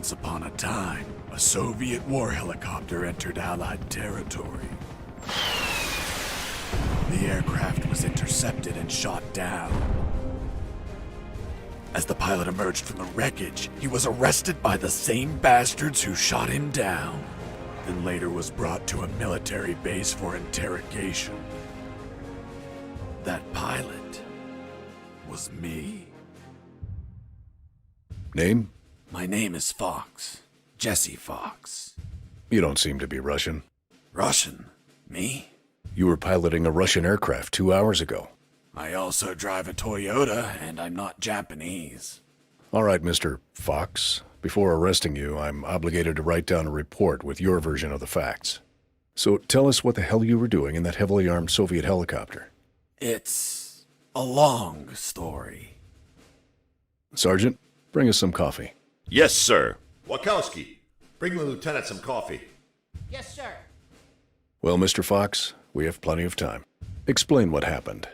Once upon a time, a Soviet war helicopter entered Allied territory. The aircraft was intercepted and shot down. As the pilot emerged from the wreckage, he was arrested by the same bastards who shot him down, then later was brought to a military base for interrogation. That pilot was me. Name? My name is Fox. Jesse Fox. You don't seem to be Russian. Russian? Me? You were piloting a Russian aircraft 2 hours ago. I also drive a Toyota, and I'm not Japanese. All right, Mr. Fox. Before arresting you, I'm obligated to write down a report with your version of the facts. So tell us what the hell you were doing in that heavily armed Soviet helicopter. It's a long story. Sergeant, bring us some coffee. Yes, sir. Wachowski, bring the lieutenant some coffee. Yes, sir. Well, Mr. Fox, we have plenty of time. Explain what happened.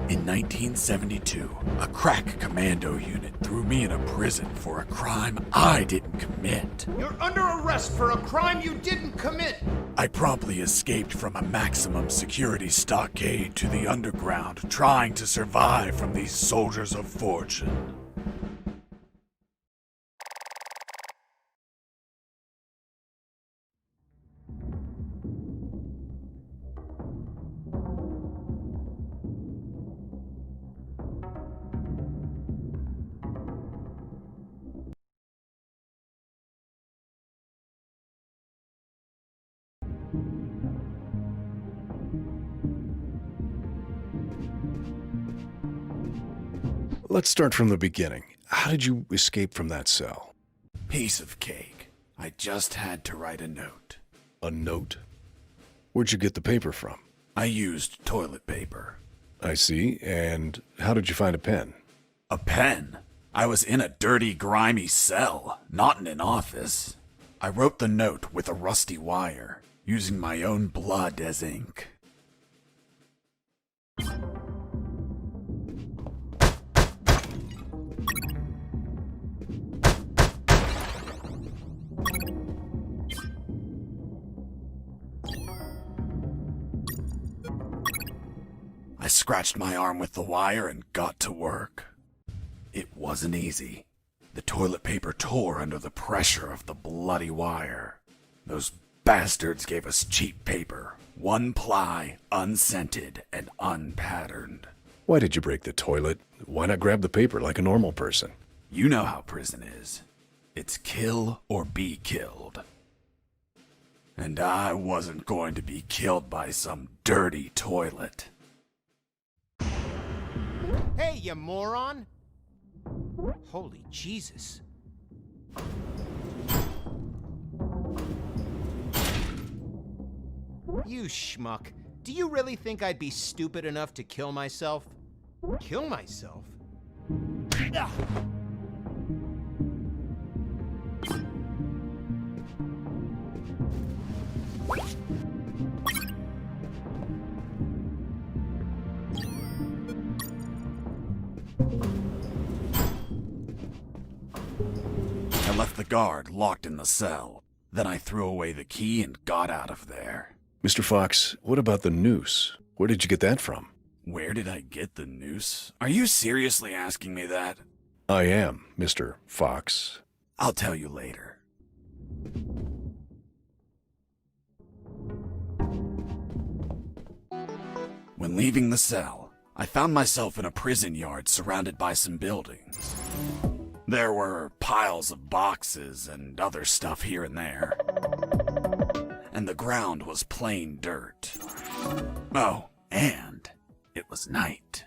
In 1972, a crack commando unit threw me in a prison for a crime I didn't commit. You're under arrest for a crime you didn't commit. I promptly escaped from a maximum security stockade to the underground, trying to survive from these soldiers of fortune. Let's start from the beginning. How did you escape from that cell? Piece of cake. I just had to write a note. A note? Where'd you get the paper from? I used toilet paper. I see. And how did you find a pen? A pen? I was in a dirty, grimy cell, not in an office. I wrote the note with a rusty wire, using my own blood as ink. I scratched my arm with the wire and got to work. It wasn't easy. The toilet paper tore under the pressure of the bloody wire. Those bastards gave us cheap paper, one ply, unscented, and unpatterned. Why did you break the toilet? Why not grab the paper like a normal person? You know how prison is. It's kill or be killed. And I wasn't going to be killed by some dirty toilet. Hey, you moron! Holy Jesus. You schmuck. Do you really think I'd be stupid enough to kill myself? Kill myself? Ugh. I left the guard locked in the cell. Then I threw away the key and got out of there. Mr. Fox, what about the noose? Where did you get that from? Where did I get the noose? Are you seriously asking me that? I am, Mr. Fox. I'll tell you later. When leaving the cell, I found myself in a prison yard surrounded by some buildings. There were piles of boxes and other stuff here and there. And the ground was plain dirt. Oh, and it was night.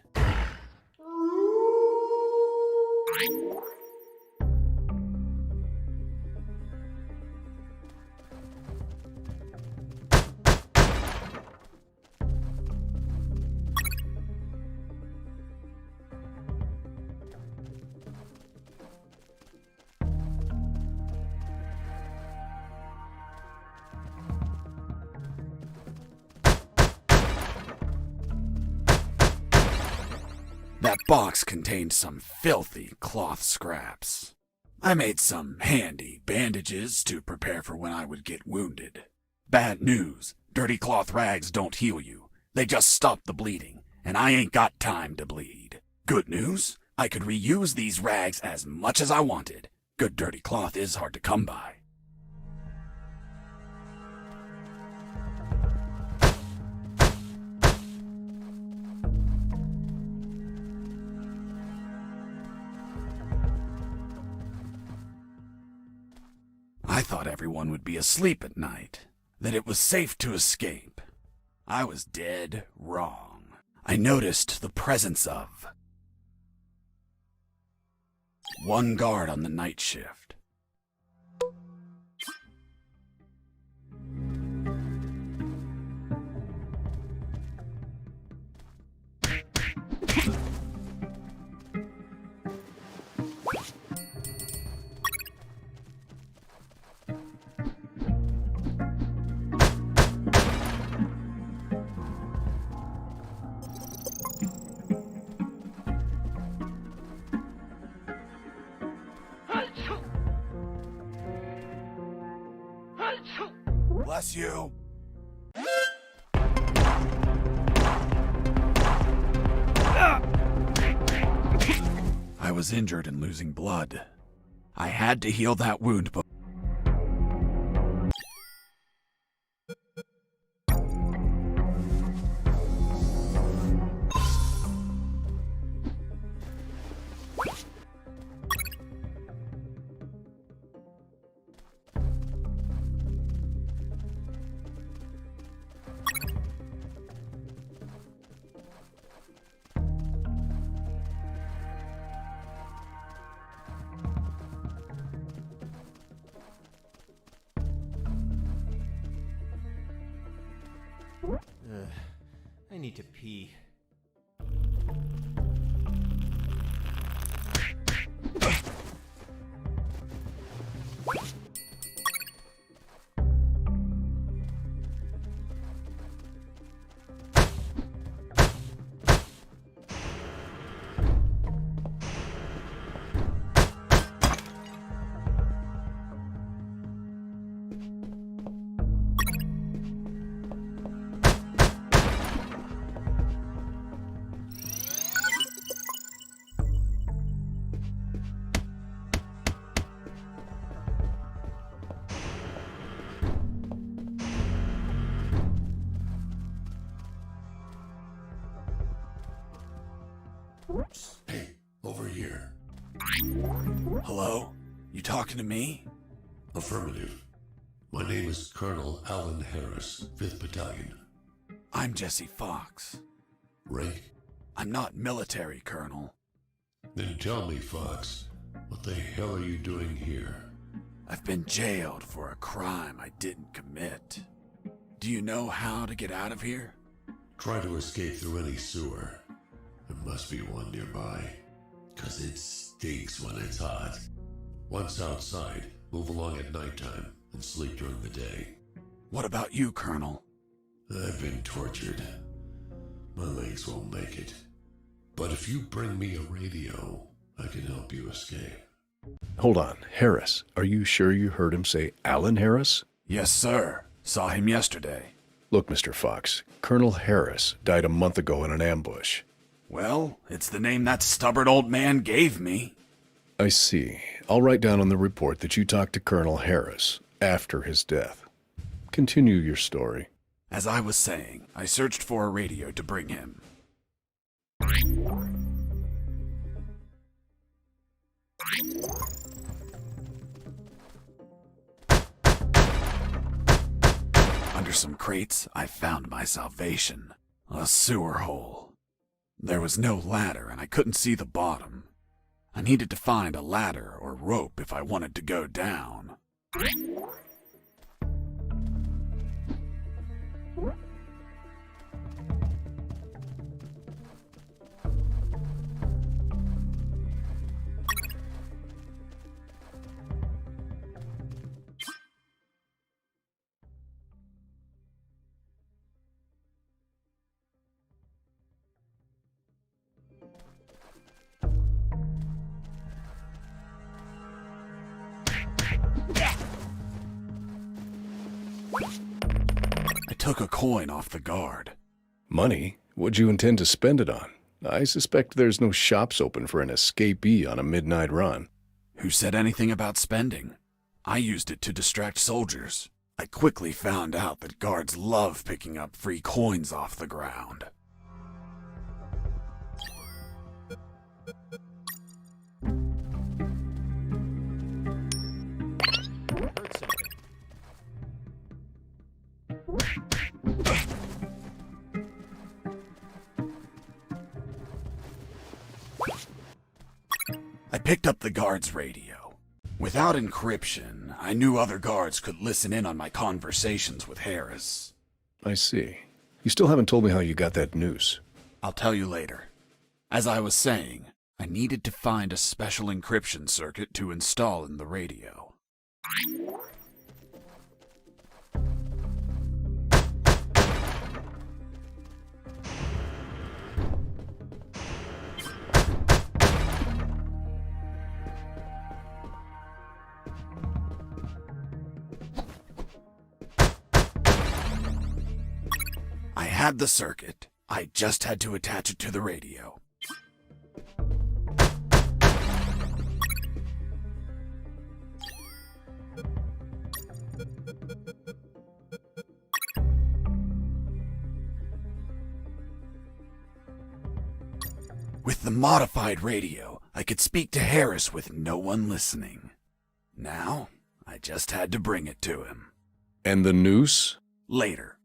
That box contained some filthy cloth scraps. I made some handy bandages to prepare for when I would get wounded. Bad news, dirty cloth rags don't heal you. They just stop the bleeding, and I ain't got time to bleed. Good news, I could reuse these rags as much as I wanted. Good dirty cloth is hard to come by. I thought everyone would be asleep at night, that it was safe to escape. I was dead wrong. I noticed the presence of one guard on the night shift. Bless you. I was injured and losing blood. I had to heal that wound, but I need to pee. Hey, over here. hello? You talking to me? Affirmative. My name is Colonel Alan Harris, 5th Battalion. I'm Jesse Fox. Rank? I'm not military, Colonel. Then tell me, Fox, what the hell are you doing here? I've been jailed for a crime I didn't commit. Do you know how to get out of here? Try to escape through any sewer. There must be one nearby, 'cause it stinks when it's hot. Once outside, move along at nighttime and sleep during the day. What about you, Colonel? I've been tortured. My legs won't make it. But if you bring me a radio, I can help you escape. Hold on, Harris. Are you sure you heard him say Alan Harris? Yes, sir. Saw him yesterday. Look, Mr. Fox, Colonel Harris died a month ago in an ambush. Well, it's the name that stubborn old man gave me. I see. I'll write down on the report that you talked to Colonel Harris after his death. Continue your story. As I was saying, I searched for a radio to bring him. Under some crates, I found my salvation. A sewer hole. There was no ladder and I couldn't see the bottom. I needed to find a ladder or rope if I wanted to go down. took a coin off the guard. Money? What'd you intend to spend it on? I suspect there's no shops open for an escapee on a midnight run. Who said anything about spending? I used it to distract soldiers. I quickly found out that guards love picking up free coins off the ground. Heard something. I picked up the guard's radio. Without encryption, I knew other guards could listen in on my conversations with Harris. I see. You still haven't told me how you got that noose. I'll tell you later. As I was saying, I needed to find a special encryption circuit to install in the radio. I had the circuit. I just had to attach it to the radio. With the modified radio, I could speak to Harris with no one listening. Now, I just had to bring it to him. And the noose? Later.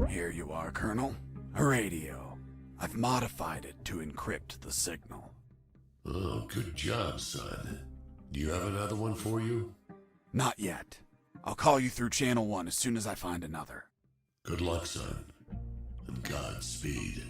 Here you are, Colonel. A radio. I've modified it to encrypt the signal. Oh, good job, son. Do you have another one for you? Not yet. I'll call you through Channel 1 as soon as I find another. Good luck, son. And Godspeed.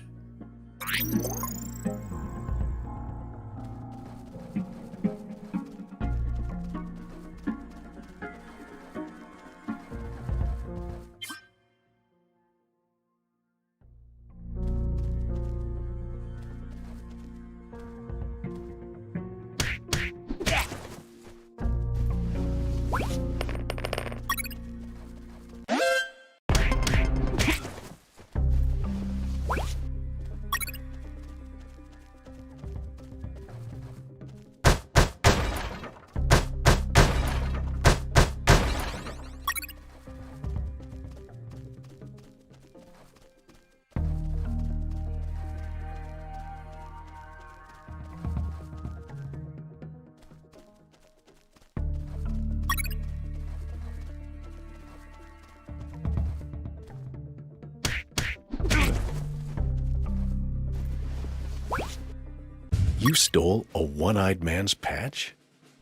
You stole a one-eyed man's patch?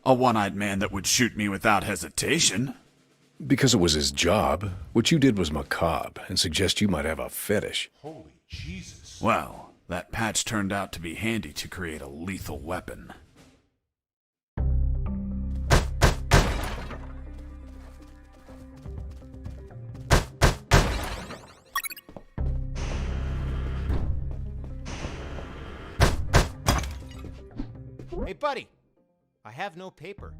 A one-eyed man that would shoot me without hesitation. Because it was his job. What you did was macabre and suggest you might have a fetish. Holy Jesus. Well, that patch turned out to be handy to create a lethal weapon. Hey, buddy. I have no paper.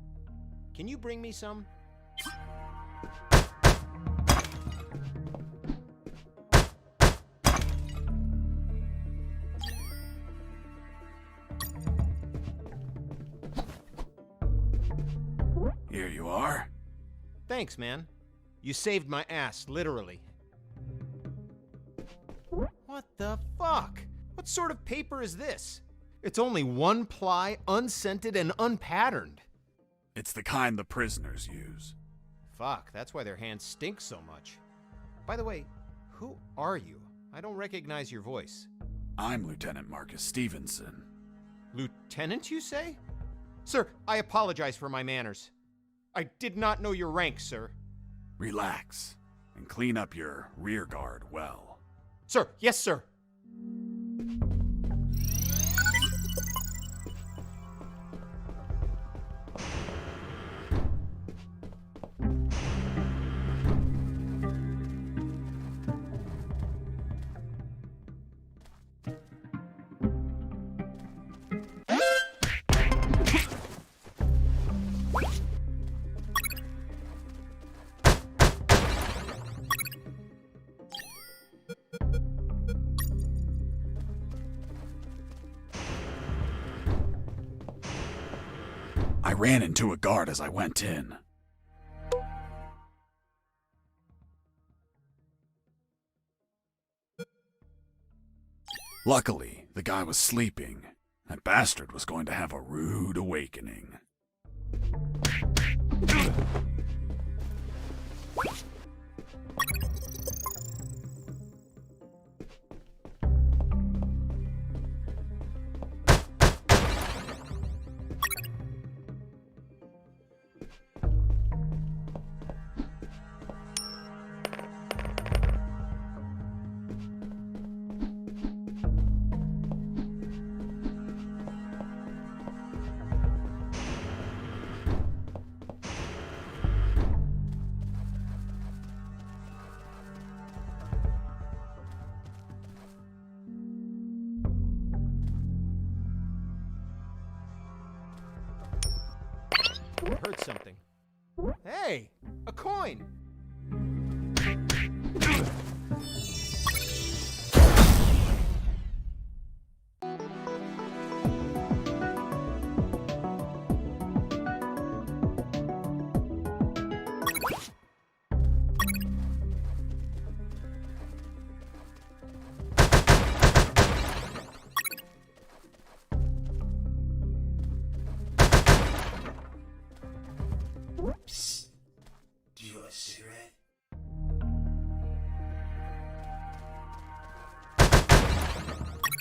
Can you bring me some? Here you are. Thanks, man. You saved my ass, literally. What the fuck? What sort of paper is this? It's only one ply, unscented, and unpatterned. It's the kind the prisoners use. Fuck, that's why their hands stink so much. By the way, who are you? I don't recognize your voice. I'm Lieutenant Marcus Stevenson. Lieutenant, you say? Sir, I apologize for my manners. I did not know your rank, sir. Relax and clean up your rear guard well. Sir, yes, sir. ran into a guard as I went in. Luckily, the guy was sleeping. That bastard was going to have a rude awakening. I heard something. Hey, a coin! Psst. Do you want a cigarette?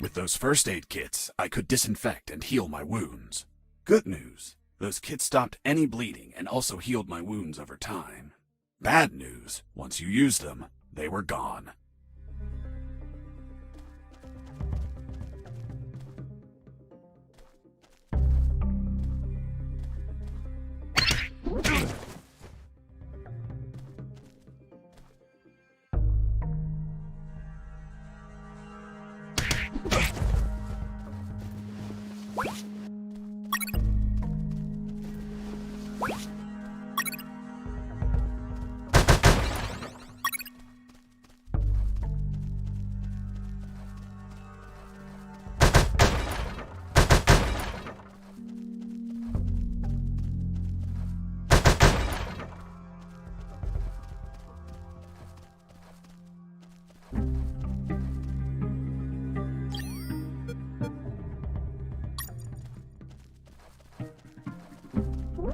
With those first aid kits, I could disinfect and heal my wounds. Good news, those kits stopped any bleeding and also healed my wounds over time. Bad news, once you used them, they were gone.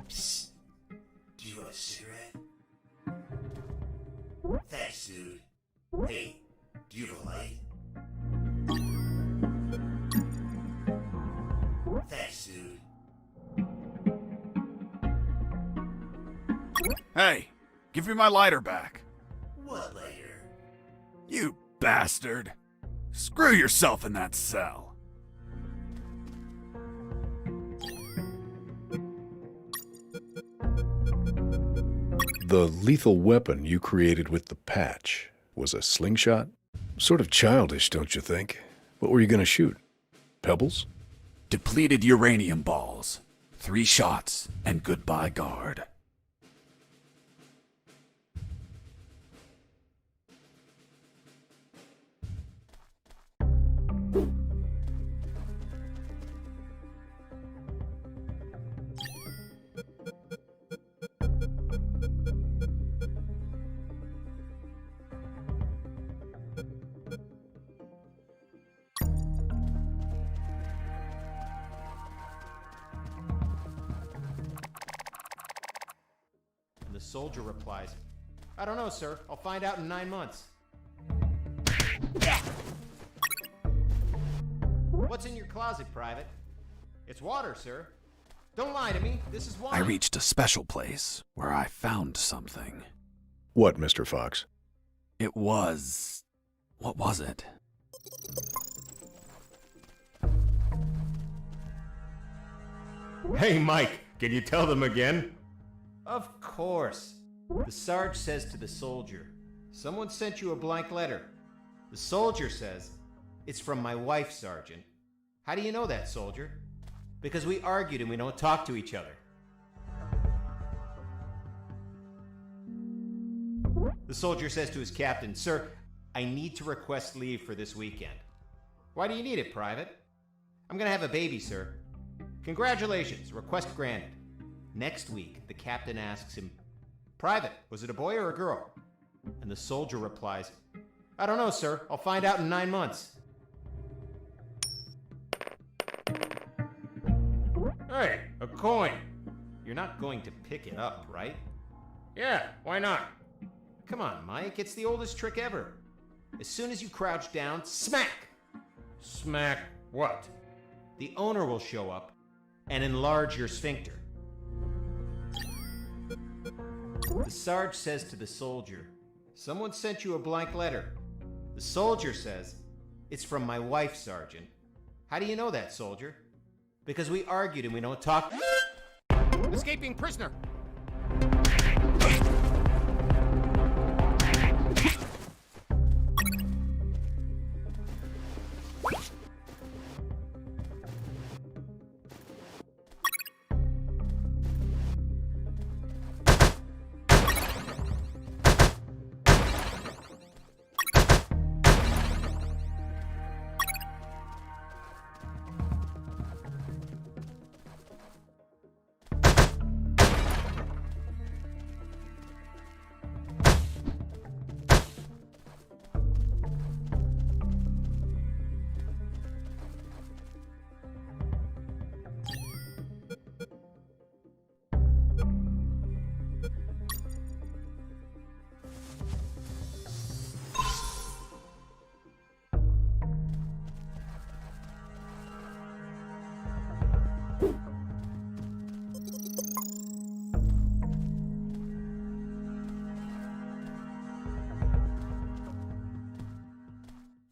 Psst. Do you want a cigarette? Thanks, dude. Hey, do you have a light? Thanks, dude. Hey, give me my lighter back. What lighter? You bastard. Screw yourself in that cell. The lethal weapon you created with the patch was a slingshot? Sort of childish, don't you think? What were you gonna shoot? Pebbles? Depleted uranium balls. 3 shots, and goodbye, guard. And the soldier replies, I don't know, sir. I'll find out in 9 months. What's in your closet, Private? It's water, sir. Don't lie to me. This is wine. I reached a special place where I found something. What, Mr. Fox? It was... what was it? Hey, Mike, can you tell them again? Of course. The Sarge says to the soldier, someone sent you a blank letter. The soldier says, it's from my wife, Sergeant. How do you know that, soldier? Because we argued and we don't talk to each other. The soldier says to his captain, sir, I need to request leave for this weekend. Why do you need it, Private? I'm gonna have a baby, sir. Congratulations, request granted. Next week, the captain asks him, "Private, was it a boy or a girl?" And the soldier replies, "I don't know, sir. I'll find out in 9 months." Hey, a coin. You're not going to pick it up, right? Yeah, why not? Come on, Mike. It's the oldest trick ever. As soon as you crouch down, smack! Smack what? The owner will show up and enlarge your sphincter. The Sarge says to the soldier, "Someone sent you a blank letter." The soldier says, "It's from my wife, Sergeant." "How do you know that, soldier?" "Because we argued and we don't talk." Escaping prisoner!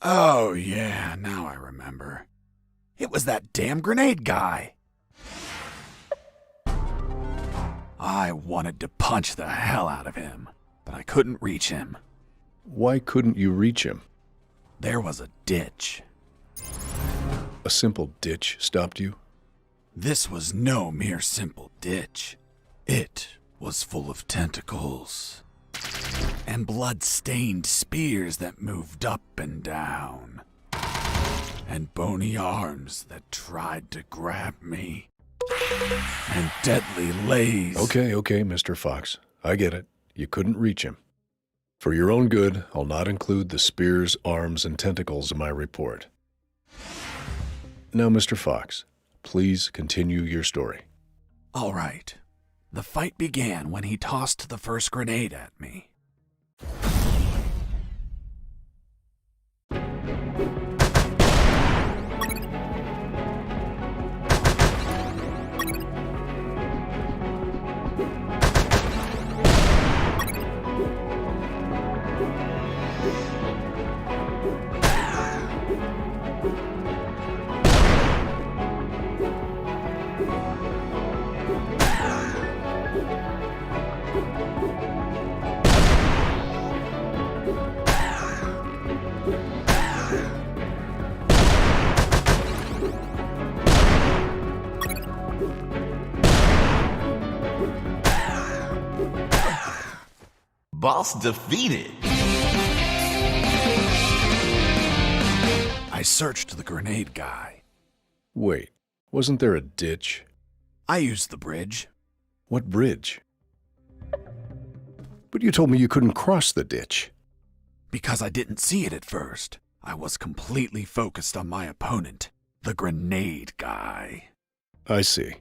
Oh, yeah, now I remember. It was that damn grenade guy. I wanted to punch the hell out of him, but I couldn't reach him. Why couldn't you reach him? There was a ditch. A simple ditch stopped you? This was no mere simple ditch. It was full of tentacles and blood-stained spears that moved up and down, and bony arms that tried to grab me, and deadly lays. Okay, Mr. Fox. I get it. You couldn't reach him. For your own good, I'll not include the spears, arms, and tentacles in my report. Now, Mr. Fox, please continue your story. All right. The fight began when he tossed the first grenade at me. Boss defeated. I searched the grenade guy. Wait, wasn't there a ditch? I used the bridge. What bridge? But you told me you couldn't cross the ditch. Because I didn't see it at first. I was completely focused on my opponent, the grenade guy. I see.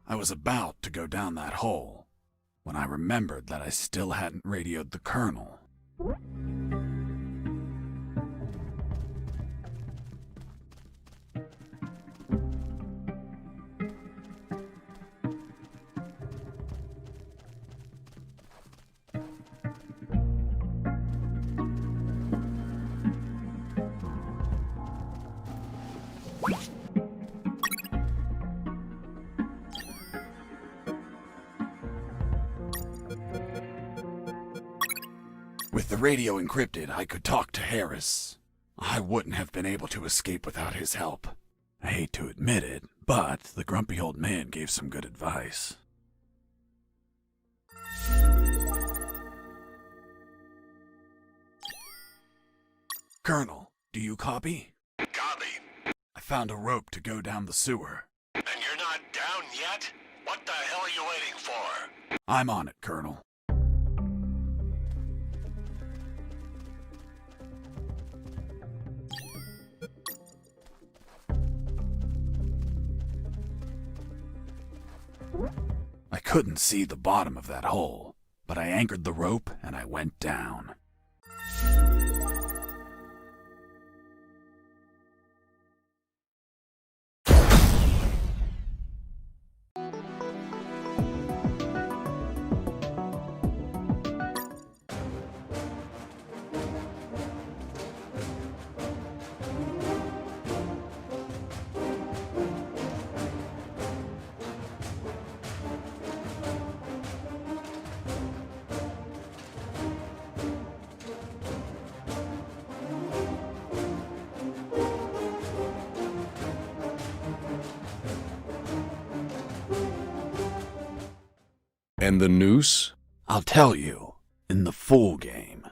I was about to go down that hole when I remembered that I still hadn't radioed the colonel. With the radio encrypted, I could talk to Harris. I wouldn't have been able to escape without his help. I hate to admit it, but the grumpy old man gave some good advice. Colonel, do you copy? Copy. I found a rope to go down the sewer. And you're not down yet? What the hell are you waiting for? I'm on it, Colonel. I couldn't see the bottom of that hole, but I anchored the rope and I went down. And the noose? I'll tell you in the full game.